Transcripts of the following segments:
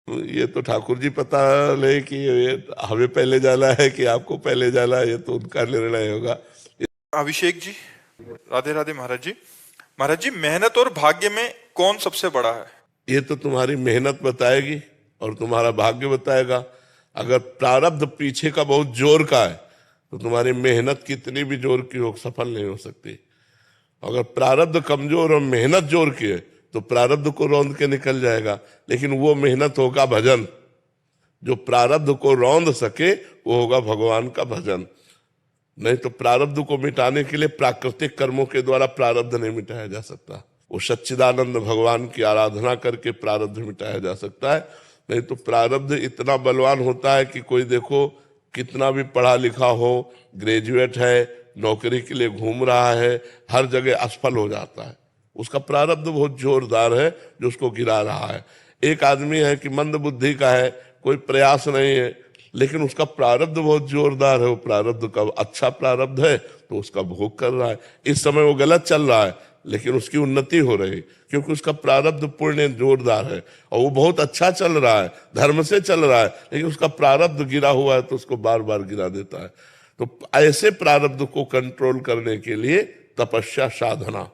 ये तो ठाकुर जी पता ले कि ये हमें पहले जाना है कि आपको पहले जाना है, ये तो उनका निर्णय होगा। अभिषेक जी, राधे राधे महाराज जी। महाराज जी, मेहनत और भाग्य में कौन सबसे बड़ा है? ये तो तुम्हारी मेहनत बताएगी और तुम्हारा भाग्य बताएगा। अगर प्रारब्ध पीछे का बहुत जोर का है तो तुम्हारी मेहनत कितनी भी जोर की हो सफल नहीं हो सकती। अगर प्रारब्ध कमजोर और मेहनत जोर की है तो प्रारब्ध को रौंद के निकल जाएगा, लेकिन वो मेहनत होगा भजन। जो प्रारब्ध को रौंद सके वो होगा भगवान का भजन। नहीं तो प्रारब्ध को मिटाने के लिए प्राकृतिक कर्मों के द्वारा प्रारब्ध नहीं मिटाया जा सकता। वो सच्चिदानंद भगवान की आराधना करके प्रारब्ध मिटाया जा सकता है। नहीं तो प्रारब्ध इतना बलवान होता है कि कोई देखो कितना भी पढ़ा लिखा हो, ग्रेजुएट है, नौकरी के लिए घूम रहा है, हर जगह असफल हो जाता है। उसका प्रारब्ध बहुत जोरदार है जो उसको गिरा रहा है। एक आदमी है कि मंद बुद्धि का है, कोई प्रयास नहीं है, लेकिन उसका प्रारब्ध बहुत जोरदार है। वो प्रारब्ध का अच्छा प्रारब्ध है तो उसका भोग कर रहा है। इस समय वो गलत चल रहा है लेकिन उसकी उन्नति हो रही, क्योंकि उसका प्रारब्ध पुण्य जोरदार है और वो बहुत अच्छा चल रहा है, धर्म से चल रहा है, लेकिन उसका प्रारब्ध गिरा हुआ है तो उसको बार बार गिरा देता है। तो ऐसे प्रारब्ध को कंट्रोल करने के लिए तपस्या, साधना,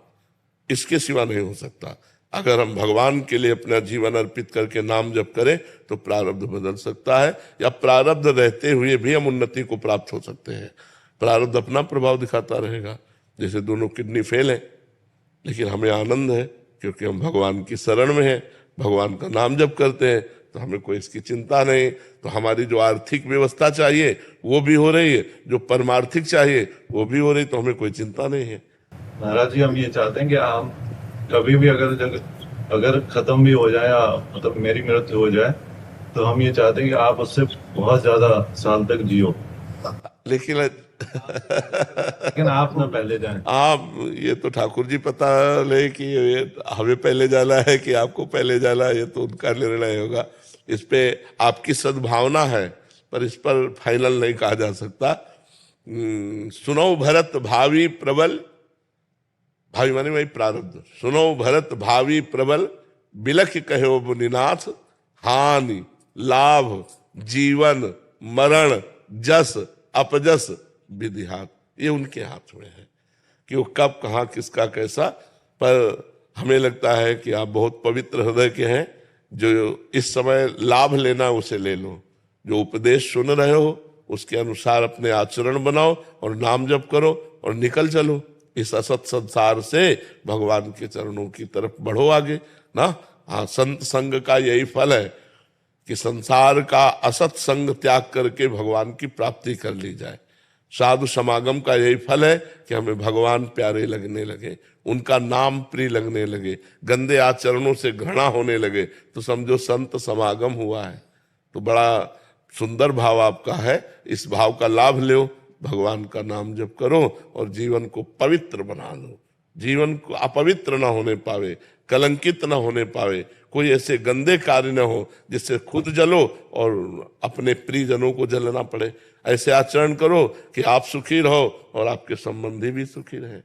इसके सिवा नहीं हो सकता। अगर हम भगवान के लिए अपना जीवन अर्पित करके नाम जप करें तो प्रारब्ध बदल सकता है, या प्रारब्ध रहते हुए भी हम उन्नति को प्राप्त हो सकते हैं। प्रारब्ध अपना प्रभाव दिखाता रहेगा। जैसे दोनों किडनी फेल है लेकिन हमें आनंद है क्योंकि हम भगवान की शरण में हैं, भगवान का नाम जप करते हैं, तो हमें कोई इसकी चिंता नहीं। तो हमारी जो आर्थिक व्यवस्था चाहिए वो भी हो रही है, जो परमार्थिक चाहिए वो भी हो रही, तो हमें कोई चिंता नहीं है। महाराज जी, हम ये चाहते हैं कि हम कभी भी अगर खत्म भी हो जाए, मतलब मेरी मृत्यु हो जाए, तो हम ये चाहते हैं कि आप उससे बहुत ज्यादा साल तक जियो, लेकिन आप ना पहले जाएं। आप ये तो ठाकुर जी पता ले कि ये हमें पहले जाना है कि आपको पहले जाना है, ये तो उनका निर्णय होगा। इस पे आपकी सद्भावना है पर इस पर फाइनल नहीं कहा जा सकता। सुनो भरत भावी प्रबल, भावी माने वही प्रारब्ध। सुनो भरत भावी प्रबल, बिलख कहो मुनिनाथ, हानि लाभ जीवन मरण जस अपजस विधि हाथ। ये उनके हाथ में है कि वो कब कहाँ किसका कैसा। पर हमें लगता है कि आप बहुत पवित्र हृदय के हैं। जो इस समय लाभ लेना उसे ले लो, जो उपदेश सुन रहे हो उसके अनुसार अपने आचरण बनाओ और नाम जप करो और निकल चलो इस असत संसार से भगवान के चरणों की तरफ बढ़ो आगे ना। हाँ, संत संग का यही फल है कि संसार का असत संग त्याग करके भगवान की प्राप्ति कर ली जाए। साधु समागम का यही फल है कि हमें भगवान प्यारे लगने लगे, उनका नाम प्रिय लगने लगे, गंदे आचरणों से घृणा होने लगे, तो समझो संत समागम हुआ है। तो बड़ा सुंदर भाव आपका है, इस भाव का लाभ लो, भगवान का नाम जप करो और जीवन को पवित्र बना लो। जीवन को अपवित्र ना होने पावे, कलंकित ना होने पावे, कोई ऐसे गंदे कार्य न हो जिससे खुद जलो और अपने प्रियजनों को जलना पड़े। ऐसे आचरण करो कि आप सुखी रहो और आपके संबंधी भी सुखी रहे।